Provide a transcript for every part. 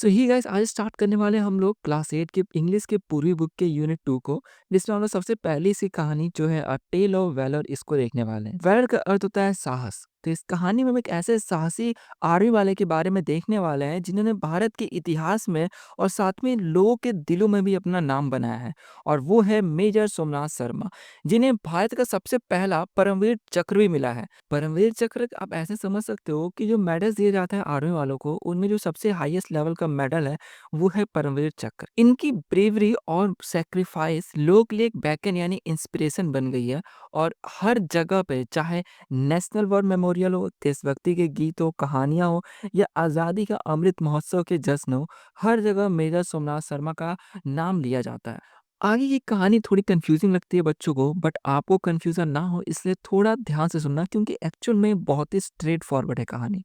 सो ही guys आज start करने वाले हैं हम लोग क्लास 8 के इंग्लिश के पूरी बुक के यूनिट 2 को, जिसमें हम लोग सबसे पहली सी कहानी जो है अ टेल ऑफ वैलोर इसको देखने वाले हैं। वैलोर का अर्थ होता है साहस। तो इस कहानी में हम एक ऐसे साहसी आर्मी वाले के बारे में देखने वाले हैं जिन्होंने भारत के इतिहास में और साथ में लोगों के दिलों में भी अपना नाम बनाया है। और वो है मेजर सोमनाथ शर्मा, जिन्हें भारत का सबसे पहला परमवीर चक्र भी मिला है। परमवीर चक्र आप ऐसे समझ सकते हो कि जो मेडल्स दिए जाते हैं आर्मी वालों को, उनमें जो सबसे हाईएस्ट लेवल का मेडल है वो है परमवीर चक्र। इनकी ब्रेवरी और सैक्रिफाइस लोगों के लिए एक बैकन यानी इंस्पिरेशन बन गई है। और हर जगह पे, चाहे नेशनल वॉर मेमोरियल हो, देशभक्ति के गीत हो, कहानियां हो, या आज़ादी का अमृत महोत्सव के जश्न हो, हर जगह मेजर सोमनाथ शर्मा का नाम लिया जाता है। आगे की कहानी थोड़ी कंफ्यूजिंग लगती है बच्चों को, बट आपको कंफ्यूजन ना हो इसलिए थोड़ा ध्यान से सुनना, क्योंकि एक्चुअल में बहुत ही स्ट्रेट फॉरवर्ड है कहानी।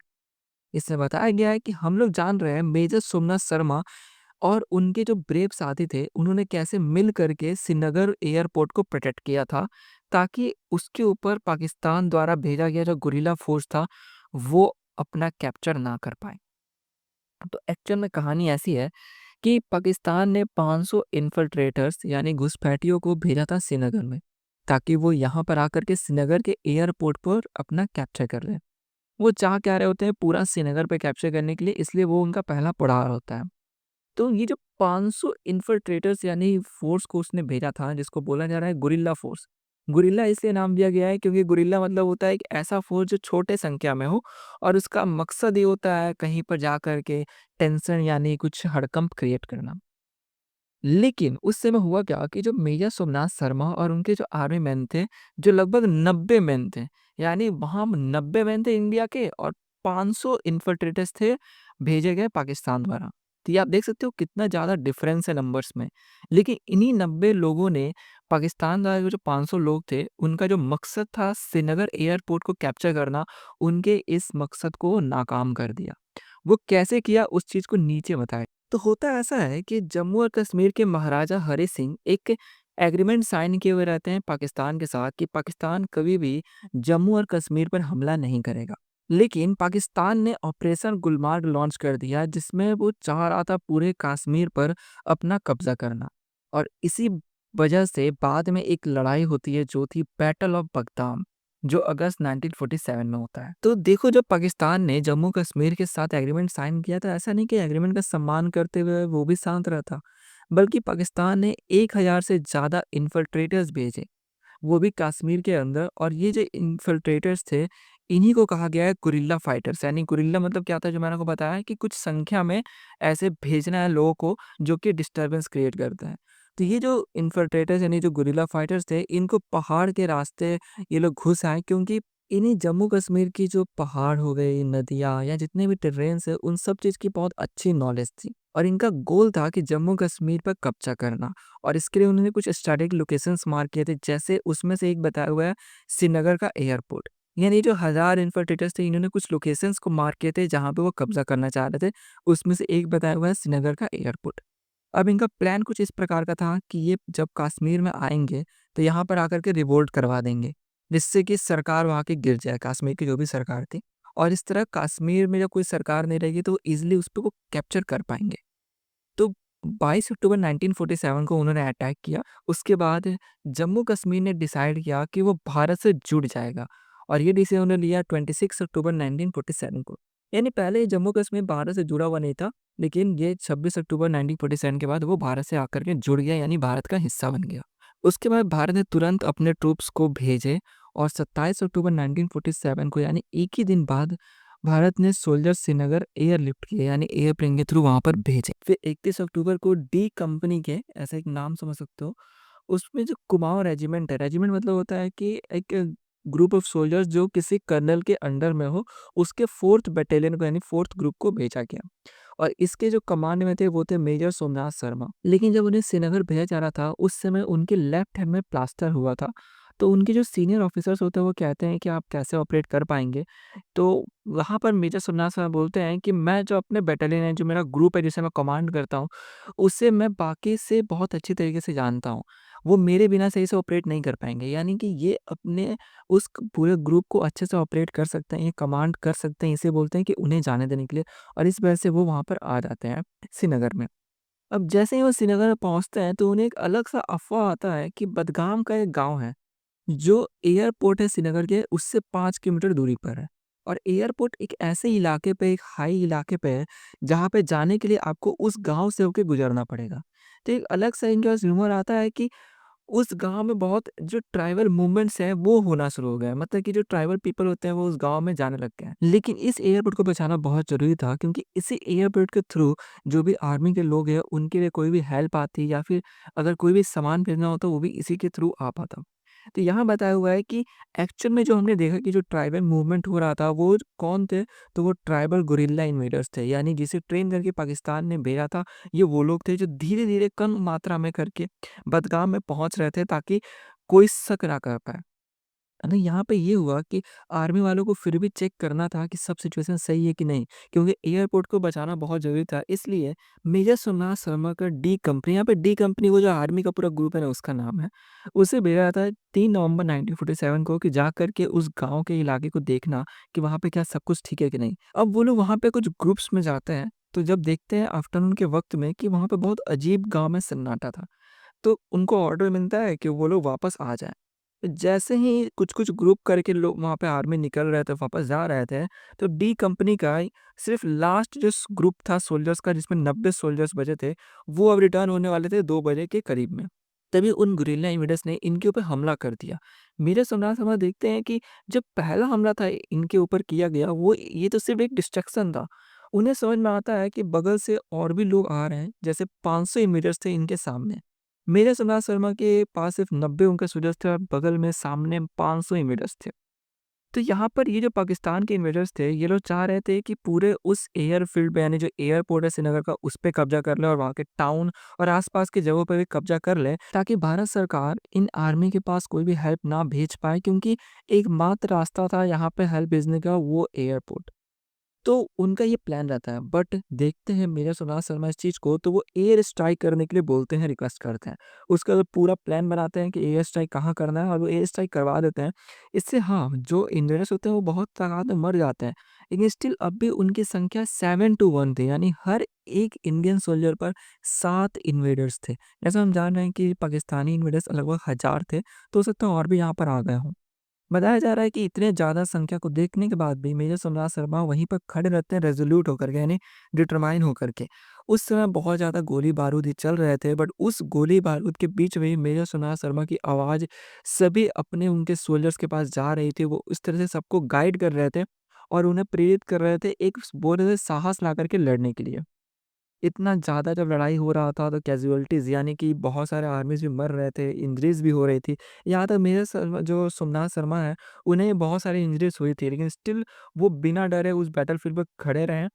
इसमें बताया गया है कि हम लोग जान रहे हैं मेजर सोमनाथ शर्मा और उनके जो ब्रेव साथी थे, उन्होंने कैसे मिल करके श्रीनगर एयरपोर्ट को प्रोटेक्ट किया था, ताकि उसके ऊपर पाकिस्तान द्वारा भेजा गया जो गुरिल्ला फोर्स था, वो अपना कैप्चर ना कर पाए। तो एक्चुअल में कहानी ऐसी है कि पाकिस्तान ने 500 इन्फिल्ट्रेटर्स यानी घुसपैठियों को भेजा था श्रीनगर में, ताकि वो यहाँ पर आकर के श्रीनगर के एयरपोर्ट पर अपना कैप्चर कर लें। वो चाह क्या रहे होते हैं पूरा श्रीनगर पे कैप्चर करने के लिए, इसलिए वो उनका पहला पड़ाव होता है। तो ये जो 500 इन्फिल्ट्रेटर्स यानी फोर्स को उसने भेजा था, जिसको बोला जा रहा है गुरिल्ला फोर्स। गुरिल्ला इसलिए नाम दिया गया है क्योंकि गुरिल्ला मतलब होता है एक ऐसा फोर्स जो छोटे संख्या में हो, और उसका मकसद ये होता है कहीं पर जाकर के टेंशन यानी कुछ हड़कंप क्रिएट करना। लेकिन उस समय हुआ क्या कि जो मेजर सोमनाथ शर्मा और उनके जो आर्मी मैन थे, जो लगभग 90 मैन थे, यानी वहाँ 90 मैन थे इंडिया के, और 500 इन्फिल्ट्रेटर्स थे भेजे गए पाकिस्तान द्वारा। तो ये आप देख सकते हो कितना ज़्यादा डिफरेंस है नंबर्स में। लेकिन इन्हीं 90 लोगों ने पाकिस्तान द्वारा जो 500 लोग थे, उनका जो मकसद था श्रीनगर एयरपोर्ट को कैप्चर करना, उनके इस मकसद को नाकाम कर दिया। वो कैसे किया उस चीज़ को नीचे बताया। तो होता ऐसा है कि जम्मू और कश्मीर के महाराजा हरि सिंह एक एग्रीमेंट साइन किए हुए रहते हैं पाकिस्तान के साथ कि पाकिस्तान कभी भी जम्मू और कश्मीर पर हमला नहीं करेगा। लेकिन पाकिस्तान ने ऑपरेशन गुलमार्ग लॉन्च कर दिया, जिसमें वो चाह रहा था पूरे कश्मीर पर अपना कब्जा करना। और इसी वजह से बाद में एक लड़ाई होती है जो थी बैटल ऑफ बगदाम, जो अगस्त 1947 में होता है। तो देखो, जब पाकिस्तान ने जम्मू कश्मीर के साथ एग्रीमेंट साइन किया, तो ऐसा नहीं कि एग्रीमेंट का सम्मान करते हुए वो भी शांत रहा था, बल्कि पाकिस्तान ने 1000 से ज़्यादा इन्फिल्ट्रेटर्स भेजे, वो भी कश्मीर के अंदर। और ये जो इन्फिल्ट्रेटर्स थे, इन्हीं को कहा गया है गुरिल्ला फाइटर्स। यानी गुरिल्ला मतलब क्या था, जो मैंने आपको बताया है कि कुछ संख्या में ऐसे भेजना है लोगों को जो कि डिस्टर्बेंस क्रिएट करते हैं। तो ये जो इन्फिल्ट्रेटर्स यानी जो गुरिल्ला फाइटर्स थे, इनको पहाड़ के रास्ते ये लोग घुस आए, क्योंकि इन्हीं जम्मू कश्मीर की जो पहाड़ हो गए, नदियाँ या जितने भी टेरेन्स है, उन सब चीज़ की बहुत अच्छी नॉलेज थी। और इनका गोल था कि जम्मू कश्मीर पर कब्जा करना। और इसके लिए उन्होंने कुछ स्ट्रैटेजिक लोकेशंस मार्क किए थे, जैसे उसमें से एक बताया हुआ है श्रीनगर का एयरपोर्ट। यानी जो 1000 इन्फिल्ट्रेटर्स थे, इन्होंने कुछ लोकेशंस को मार्क किए थे जहाँ पे वो कब्जा करना चाह रहे थे। उसमें से एक बताया हुआ है श्रीनगर का एयरपोर्ट। अब इनका प्लान कुछ इस प्रकार का था कि ये जब कश्मीर में आएँगे, तो यहाँ पर आकर के रिवोल्ट करवा देंगे, जिससे कि सरकार वहाँ की गिर जाए, कश्मीर की जो भी सरकार थी। और इस तरह कश्मीर में जब कोई सरकार नहीं रहेगी, तो ईज़िली उस पे वो कैप्चर कर पाएँगे। तो 22 अक्टूबर 1947 को उन्होंने अटैक किया। उसके बाद जम्मू कश्मीर ने डिसाइड किया कि वो भारत से जुड़ जाएगा, और ये डिसीजन उन्होंने लिया 26 अक्टूबर 1947 को। यानी पहले जम्मू कश्मीर भारत से जुड़ा हुआ नहीं था, लेकिन ये 26 अक्टूबर 1947 के बाद वो भारत से आकर के जुड़ गया, यानी भारत का हिस्सा बन गया। उसके बाद भारत ने तुरंत अपने ट्रूप्स को भेजे, और 27 अक्टूबर 1947 को, यानी एक ही दिन बाद, भारत ने सोल्जर श्रीनगर एयरलिफ्ट किए, यानी एयरप्लेन के थ्रू वहां पर भेजे। फिर 31 अक्टूबर को डी कंपनी के, ऐसा एक नाम समझ सकते हो, उसमें जो कुमाऊं रेजिमेंट है, रेजिमेंट मतलब होता है कि एक ग्रुप ऑफ सोल्जर्स जो किसी कर्नल के अंडर में हो, उसके 4th बटालियन को यानी 4th ग्रुप को भेजा गया। और इसके जो कमांड में थे वो थे मेजर सोमनाथ शर्मा। लेकिन जब उन्हें श्रीनगर भेजा जा रहा था, उस समय उनके लेफ्ट हैंड में प्लास्टर हुआ था। तो उनके जो सीनियर ऑफिसर्स होते हैं वो कहते हैं कि आप कैसे ऑपरेट कर पाएंगे। तो वहाँ पर मेजर सोमनाथ शर्मा बोलते हैं कि मैं जो अपने बटालियन है, जो मेरा ग्रुप है जिसे मैं कमांड करता हूँ, उसे मैं बाकी से बहुत अच्छी तरीके से जानता हूँ। वो मेरे बिना सही से ऑपरेट नहीं कर पाएँगे। यानी कि ये अपने उस क पूरे ग्रुप को अच्छे से ऑपरेट कर सकते हैं, ये कमांड कर सकते हैं, इसे बोलते हैं कि उन्हें जाने देने के लिए और इस वजह से वो वहाँ पर आ जाते हैं श्रीनगर में। अब जैसे ही वो श्रीनगर में पहुँचते हैं तो उन्हें एक अलग-सा अफ़वाह आता है कि बडगाम का एक गाँव है, जो एयरपोर्ट है श्रीनगर के उससे 5 किलोमीटर दूरी पर है। और एयरपोर्ट एक ऐसे इलाके पे, एक हाई इलाके पे है, जहाँ पे जाने के लिए आपको उस गाँव से होके गुज़रना पड़ेगा। तो एक अलग-सा इनके पास रूमर आता है कि उस गाँव में बहुत जो ट्राइबल मूवमेंट्स हैं, वो होना शुरू हो गए हैं। मतलब कि जो ट्राइबल पीपल होते हैं, वो उस गाँव में जाने लग गए हैं। लेकिन इस एयरपोर्ट को बचाना बहुत ज़रूरी था क्योंकि इसी एयरपोर्ट के थ्रू जो भी आर्मी के लोग हैं, उनके लिए कोई भी हेल्प आती या फिर अगर कोई भी सामान भेजना हो, तो वो भी इसी के थ्रू आ पाता। तो यहाँ बताया हुआ है कि एक्चुअल में जो हमने देखा कि जो ट्राइबल मूवमेंट हो रहा था, वो कौन थे? तो वो ट्राइबल गुरिल्ला इन्वेडर्स थे। यानी जिसे ट्रेन करके पाकिस्तान ने भेजा था, ये वो लोग थे जो धीरे-धीरे कम मात्रा में करके बडगाम में पहुँच रहे थे ताकि कोई शक ना कर पाए। नहीं, यहाँ पे ये हुआ कि आर्मी वालों को फिर भी चेक करना था कि सब सिचुएशन सही है कि नहीं, क्योंकि एयरपोर्ट को बचाना बहुत ज़रूरी था। इसलिए मेजर सोमनाथ शर्मा का डी कंपनी, यहाँ पे डी कंपनी वो जो आर्मी का पूरा ग्रुप है ना, उसका नाम है। उसे भेजा था 3 नवंबर 1947 को कि जा कर के उस गाँव के इलाके को देखना कि वहाँ पे क्या सब कुछ ठीक है कि नहीं। अब वो लोग वहाँ पे कुछ ग्रुप्स में जाते हैं, तो जब देखते हैं आफ्टरनून के वक़्त में कि वहाँ पे बहुत अजीब गाँव में सन्नाटा था। तो उनको ऑर्डर मिलता है कि वो लोग वापस आ जाएँ। जैसे ही कुछ-कुछ ग्रुप करके लोग वहाँ पे आर्मी निकल रहे थे, वापस जा रहे थे, तो डी कंपनी का सिर्फ़ लास्ट जो ग्रुप था सोल्जर्स का जिसमें 90 सोल्जर्स बचे थे, वो अब रिटर्न होने वाले थे 2 बजे के करीब में। तभी उन गुरिल्ला इन्वेडर्स ने इनके ऊपर हमला कर दिया। मेरे सम्राट शर्मा देखते हैं कि जब पहला हमला था इनके ऊपर किया गया, वो ये तो सिर्फ़ एक डिस्ट्रैक्शन था। उन्हें समझ में आता है कि बगल से और भी लोग आ रहे हैं, जैसे 500 इन्वेडर्स थे इनके सामने। मेरे सम्राट शर्मा के पास सिर्फ़ 90 उनके सोल्जर्स थे और बगल में सामने 500 इन्वेडर्स थे। तो यहाँ पर ये जो पाकिस्तान के इन्वेडर्स थे, ये लोग चाह रहे थे कि पूरे उस एयरफ़ील्ड पे यानी जो एयरपोर्ट है श्रीनगर का, उस पे कब्ज़ा कर लें और वहाँ के टाउन और आस-पास की जगहों पे भी कब्ज़ा कर लें, ताकि भारत सरकार इन आर्मी के पास कोई भी हेल्प ना भेज पाए क्योंकि एकमात्र रास्ता था यहाँ पे हेल्प भेजने का, वो एयरपोर्ट। तो उनका ये प्लान रहता है बट देखते हैं मेजर सुभाष शर्मा इस चीज़ को तो वो एयर स्ट्राइक करने के लिए बोलते हैं, रिक्वेस्ट करते हैं। उसका जो पूरा प्लान बनाते हैं कि एयर स्ट्राइक कहाँ करना है और वो एयर स्ट्राइक करवा देते हैं। इससे हाँ, जो इन्वेडर्स होते हैं वो बहुत तादाद में मर जाते हैं। लेकिन स्टिल अब भी उनकी संख्या 7 टू 1 थी यानी हर एक इंडियन सोल्जर पर 7 इन्वेडर्स थे। जैसा हम जान रहे हैं कि पाकिस्तानी इन्वेडर्स लगभग 1000 थे, तो हो सकता है और भी यहाँ पर आ गए हों। बताया जा रहा है कि इतने ज़्यादा संख्या को देखने के बाद भी मेजर सोमनाथ शर्मा वहीं पर खड़े रहते हैं रेज़ोल्यूट होकर के यानी डिटरमाइन होकर के। उस समय बहुत ज़्यादा गोली-बारूद ही चल रहे थे बट उस गोली-बारूद के बीच में ही मेजर सोमनाथ शर्मा की आवाज़ सभी अपने उनके सोल्जर्स के पास जा रही थी। वो इस तरह से सबको गाइड कर रहे थे और उन्हें प्रेरित कर रहे थे एक बोल रहे थे साहस ला कर के लड़ने के लिए। इतना ज़्यादा जब लड़ाई हो रहा था तो कैज़ुअल्टीज़ यानी कि बहुत सारे आर्मीज़ भी मर रहे थे, इंजरीज़ भी हो रही थी। यहाँ तक मेजर शर्मा जो सोमनाथ शर्मा हैं, उन्हें बहुत सारी इंजरीज़ हुई थी, लेकिन स्टिल वो बिना डरे उस बैटलफ़ील्ड पे खड़े रहे।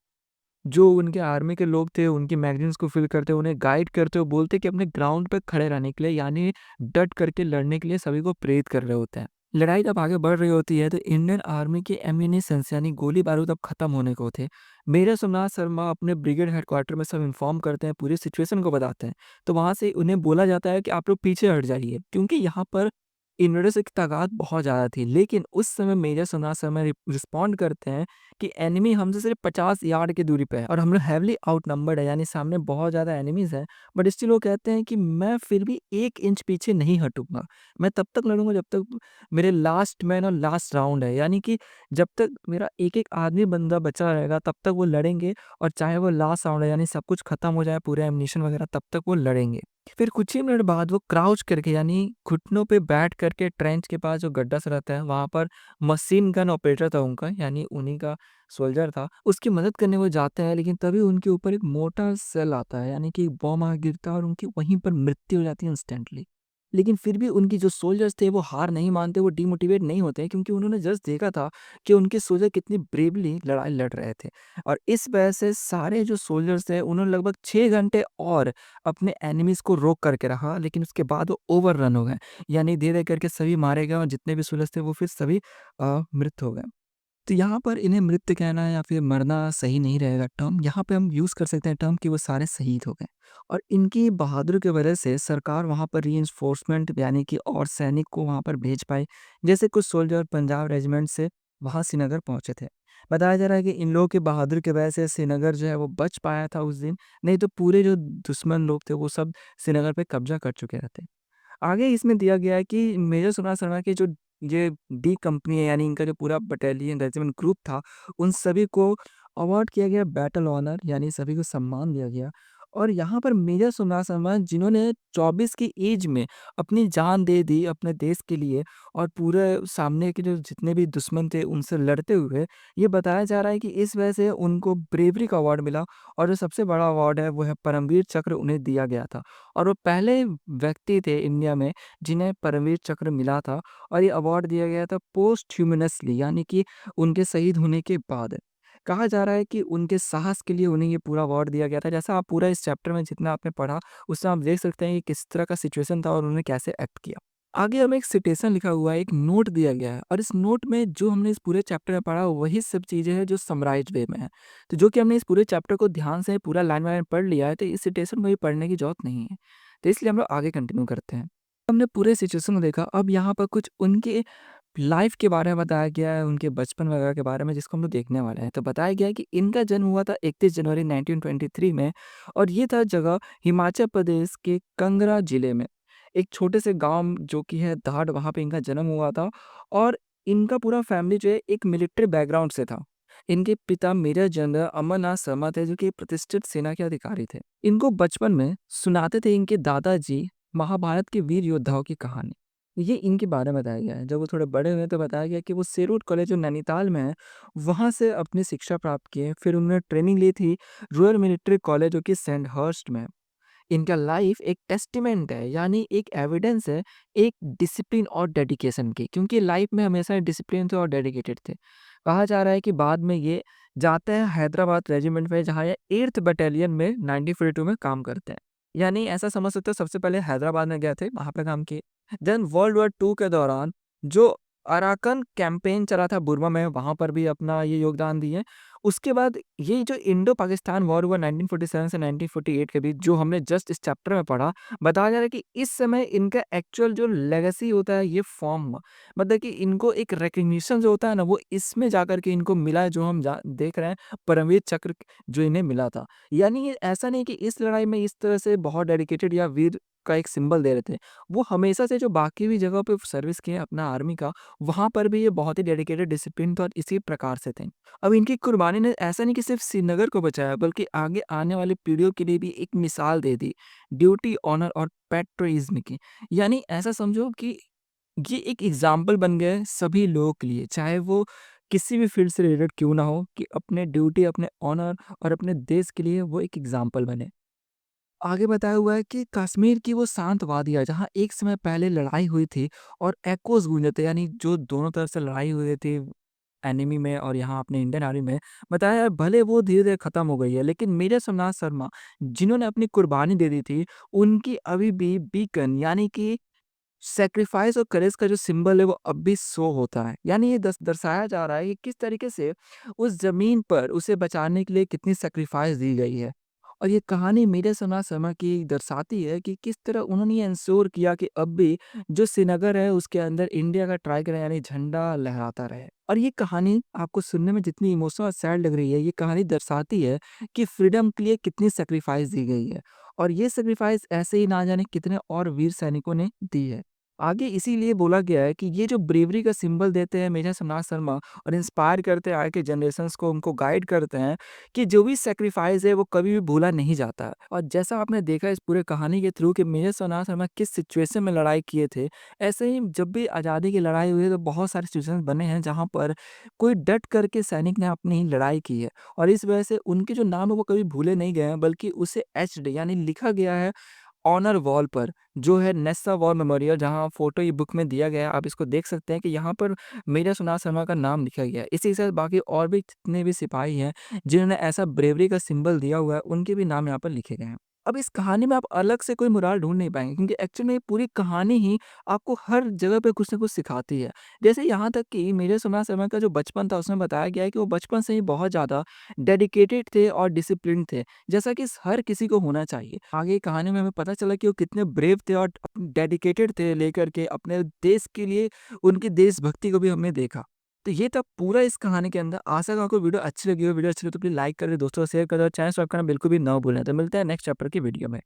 जो उनके आर्मी के लोग थे, उनकी मैगज़ीन्स को फ़िल करते, उन्हें गाइड करते हुए बोलते कि अपने ग्राउंड पे खड़े रहने के लिए यानी डट करके लड़ने के लिए सभी को प्रेरित कर रहे होते हैं। लड़ाई जब आगे बढ़ रही होती है तो इंडियन आर्मी के एम्यूनिशंस यानी गोली-बारूद अब खत्म होने को थे। मेजर सोमनाथ शर्मा अपने ब्रिगेड हेडक्वार्टर में सब इन्फॉर्म करते हैं, पूरी सिचुएशन को बताते हैं। तो वहाँ से उन्हें बोला जाता है कि आप लोग पीछे हट जाइए क्योंकि यहाँ पर इन्वेडर्स की तादाद बहुत ज़्यादा थी। लेकिन उस समय मेजर सोमनाथ शर्मा रिस्पॉन्ड करते हैं कि एनिमी हमसे सिर्फ 50 यार्ड की दूरी पे है और हम लोग हेवीली आउटनंबर्ड है यानी सामने बहुत ज़्यादा एनिमीज़ हैं। बट स्टिल वो कहते हैं कि मैं फिर भी 1 इंच पीछे नहीं हटूँगा। मैं तब तक लड़ूँगा जब तक मेरे लास्ट मैन और लास्ट राउंड है। यानी कि जब तक मेरा एक-एक आदमी बंदा बचा रहेगा तब तक वो लड़ेंगे और चाहे वो लास्ट राउंड है यानी सब कुछ खत्म हो जाए पूरे एम्यूनिशन वगैरह तब तक वो लड़ेंगे। फिर कुछ ही मिनट बाद वो क्राउच करके यानी घुटनों पे बैठ करके ट्रेंच के पास जो गड्ढा सा रहता है वहाँ पर मशीन गन ऑपरेटर था उनका यानी उन्हीं का सोल्जर था, उसकी मदद करने वो जाते हैं लेकिन तभी उनके ऊपर एक मोटा सेल आता है यानी कि एक बॉम्ब आ गिरता है और उनकी वहीं पर मृत्यु हो जाती है इंस्टेंटली। लेकिन फिर भी उनकी जो सोल्जर्स थे वो हार नहीं मानते, वो डिमोटिवेट नहीं होते क्योंकि उन्होंने जस्ट देखा था कि उनके सोल्जर कितनी ब्रेवली लड़ाई लड़ रहे थे। और इस वजह से सारे जो सोल्जर्स थे उन्होंने लगभग 6 घंटे और अपने एनिमीज़ को रोक करके रखा लेकिन उसके बाद वो ओवररन हो गए। यानी धीरे करके सभी मारे गए और जितने भी सोल्जर्स थे वो फिर सभी मृत हो गए। तो यहाँ पर इन्हें मृत्यु कहना या फिर मरना सही नहीं रहेगा टर्म। यहाँ पे हम यूज़ कर सकते हैं टर्म कि वो सारे शहीद हो गए और इनकी बहादुरी की वजह से सरकार वहाँ पर रीइंफोर्समेंट यानी कि और सैनिक को वहाँ पर भेज पाई। जैसे कुछ सोल्जर पंजाब रेजिमेंट से वहाँ श्रीनगर पहुँचे थे। बताया जा रहा है कि इन लोगों की बहादुरी की वजह से श्रीनगर जो है वो बच पाया था उस दिन, नहीं तो पूरे जो दुश्मन लोग थे वो सब श्रीनगर पे कब्ज़ा कर चुके रहते। आगे इसमें दिया गया है कि मेजर सुभाष शर्मा की जो ये डी कंपनी है यानी इनका जो पूरा बटालियन रेजिमेंट ग्रुप था, उन सभी को अवार्ड किया गया बैटल ऑनर यानी सभी को सम्मान दिया गया। और यहाँ पर मेजर सुभाष शर्मा जिन्होंने 24 की एज में अपनी जान दे दी अपने देश के लिए और पूरे सामने के जो जितने भी दुश्मन थे उनसे लड़ते हुए, ये बताया जा रहा है कि इस वजह से उनको ब्रेवरी का अवार्ड मिला और जो सबसे बड़ा अवार्ड है वो है परमवीर चक्र उन्हें दिया गया था। और वो पहले व्यक्ति थे इंडिया में जिन्हें परमवीर चक्र मिला था और ये अवार्ड दिया गया था पोस्टह्यूमनसली यानी कि उनके शहीद होने के बाद। कहा जा रहा है कि उनके साहस के लिए उन्हें ये पूरा अवार्ड दिया गया था। जैसा आप पूरा इस चैप्टर में जितना आपने पढ़ा, उससे आप देख सकते हैं कि किस तरह का सिचुएशन था और उन्होंने कैसे एक्ट किया। आगे हमें एक सिटेशन लिखा हुआ है, एक नोट दिया गया है और इस नोट में जो हमने इस पूरे चैप्टर में पढ़ा वही सब चीज़ें हैं जो समराइज़्ड वे में है। तो जो कि हमने इस पूरे चैप्टर को ध्यान से पूरा लाइन बाय लाइन पढ़ लिया है, तो इस सिटेशन में भी पढ़ने की ज़रूरत नहीं है। तो इसलिए हम लोग आगे कंटिन्यू करते हैं। हमने पूरे सिचुएशन को देखा, अब यहाँ पर कुछ उनके लाइफ़ के बारे में बताया गया है, उनके बचपन वगैरह के बारे में जिसको हम लोग देखने वाले हैं। तो बताया गया है कि इनका जन्म हुआ था 31 जनवरी 1923 में और ये था जगह हिमाचल प्रदेश के कंगरा जिले में। एक छोटे से गाँव जो कि है धाड़, वहाँ पे इनका जन्म हुआ था और इनका पूरा फैमिली जो है एक मिलिट्री बैकग्राउंड से था। इनके पिता मेजर जनरल अमरनाथ शर्मा थे जो कि प्रतिष्ठित सेना के अधिकारी थे। इनको बचपन में सुनाते थे इनके दादाजी महाभारत के वीर योद्धाओं की कहानी। ये इनके बारे में बताया गया है। जब वो थोड़े बड़े हुए तो बताया गया कि वो शेरवुड कॉलेज जो नैनीताल में है, वहाँ से अपनी शिक्षा प्राप्त किए। फिर उन्होंने ट्रेनिंग ली थी रॉयल मिलिट्री कॉलेज जो कि सैंडहर्स्ट में है। इनका लाइफ एक टेस्टामेंट है यानी एक एविडेंस है एक डिसिप्लिन और डेडिकेशन की, क्योंकि लाइफ में हमेशा डिसिप्लिन थे और डेडिकेटेड थे। कहा जा रहा है कि बाद में ये जाते हैं हैदराबाद रेजिमेंट में जहाँ ये 8th बटालियन में 1942 में काम करते हैं। यानी ऐसा समझ सकते हो सबसे पहले हैदराबाद में गए थे, वहाँ पे काम किए। देन वर्ल्ड वॉर 2 के दौरान जो अराकन कैंपेन चला था बुर्मा में, वहाँ पर भी अपना ये योगदान दिए। उसके बाद ये जो इंडो पाकिस्तान वॉर हुआ 1947 से 1948 के बीच जो हमने जस्ट इस चैप्टर में पढ़ा, बताया जा रहा है कि इस समय इनका एक्चुअल जो लेगेसी होता है ये फॉर्म हुआ। मतलब कि इनको एक रिकॉग्निशन जो होता है ना वो इसमें जाकर के इनको मिला है जो हम देख रहे हैं परमवीर चक्र जो इन्हें मिला था। यानी ये ऐसा नहीं कि इस लड़ाई में इस तरह से बहुत डेडिकेटेड या वीर का एक सिंबल दे रहे थे। वो हमेशा से जो बाकी भी जगह पे सर्विस किए अपना आर्मी का, वहाँ पर भी ये बहुत ही डेडिकेटेड डिसिप्लिन थे और इसी प्रकार से थे। अब इनकी कुर्बानी ने ऐसा नहीं कि सिर्फ श्रीनगर को बचाया बल्कि आगे आने वाली पीढ़ियों के लिए भी एक मिसाल दे दी ड्यूटी, ऑनर और पैट्रियटिज्म की। यानी ऐसा समझो कि ये एक एग्जाम्पल बन गए सभी लोगों के लिए, चाहे वो किसी भी फील्ड से रिलेटेड क्यों ना हो, कि अपने ड्यूटी, अपने ऑनर और अपने देश के लिए वो एक एग्जाम्पल बने। आगे बताया हुआ है कि कश्मीर की वो शांत वादियाँ जहाँ एक समय पहले लड़ाई हुई थी और एक्कोस गूंजे थे, यानी जो दोनों तरफ से लड़ाई हुई थी एनिमी में और यहाँ अपने इंडियन आर्मी में, बताया है भले वो धीरे-धीरे खत्म हो गई है, लेकिन मेजर सोमनाथ शर्मा जिन्होंने अपनी कुर्बानी दे दी थी, उनकी अभी भी बीकन यानी कि सैक्रिफाइस और करेज का जो सिंबल है वो अब भी शो होता है। यानी ये दर्शाया जा रहा है कि किस तरीके से उस ज़मीन पर उसे बचाने के लिए कितनी सैक्रिफाइस दी गई है। और ये कहानी मेजर सोमनाथ शर्मा की दर्शाती है कि किस तरह उन्होंने ये इंश्योर किया कि अब भी जो श्रीनगर है उसके अंदर इंडिया का ट्राइगर यानी झंडा लहराता रहे। और ये कहानी आपको सुनने में जितनी इमोशनल और सैड लग रही है, ये कहानी दर्शाती है कि फ्रीडम के लिए कितनी सैक्रिफाइस दी गई है। और ये सैक्रिफाइस ऐसे ही ना जाने कितने और वीर सैनिकों ने दी है। आगे इसीलिए बोला गया है कि ये जो ब्रेवरी का सिंबल देते हैं मेजर सोमनाथ शर्मा और इंस्पायर करते हैं आगे के जनरेशंस को, उनको गाइड करते हैं कि जो भी सैक्रिफाइस है वो कभी भी भूला नहीं जाता है। और जैसा आपने देखा इस पूरे कहानी के थ्रू कि मेजर सोमनाथ शर्मा किस सिचुएशन में लड़ाई किए थे, ऐसे ही जब भी आज़ादी की लड़ाई हुई है तो बहुत सारे सिचुएशंस बने हैं जहाँ पर कोई डट करके सैनिक ने अपनी लड़ाई की है। और इस वजह से उनके जो नाम है वो कभी भूले नहीं गए हैं बल्कि उसे एच्ड यानी लिखा गया है ऑनर वॉल पर, जो है नेस्सा वॉर मेमोरियल, जहाँ फ़ोटो ये बुक में दिया गया है। आप इसको देख सकते हैं कि यहाँ पर मेजर सोमनाथ शर्मा का नाम लिखा गया है। इसी के साथ बाकी और भी जितने भी सिपाही हैं, जिन्होंने ऐसा ब्रेवरी का सिंबल दिया हुआ है, उनके भी नाम यहाँ पर लिखे गए हैं। अब इस कहानी में आप अलग से कोई मोराल ढूँढ नहीं पाएँगे क्योंकि एक्चुअल में ये पूरी कहानी ही आपको हर जगह पे कुछ न कुछ सिखाती है। जैसे यहाँ तक कि मेजर सुमा शर्मा का जो बचपन था उसमें बताया गया है कि वो बचपन से ही बहुत ज़्यादा डेडिकेटेड थे और डिसिप्लिन्ड थे, जैसा कि हर किसी को होना चाहिए। आगे कहानी में हमें पता चला कि वो कितने ब्रेव थे और डेडिकेटेड थे लेकर के अपने देश के लिए उनकी देशभक्ति को भी हमने देखा। तो ये था पूरा इस कहानी के अंदर। आशा करता हूँ आपको वीडियो अच्छी लगी हो। वीडियो अच्छी लगी तो प्लीज़ लाइक कर दें, दोस्तों को शेयर कर दें और चैनल सब्सक्राइब करना बिल्कुल भी ना भूलें। तो मिलते हैं नेक्स्ट चैप्टर की वीडियो में।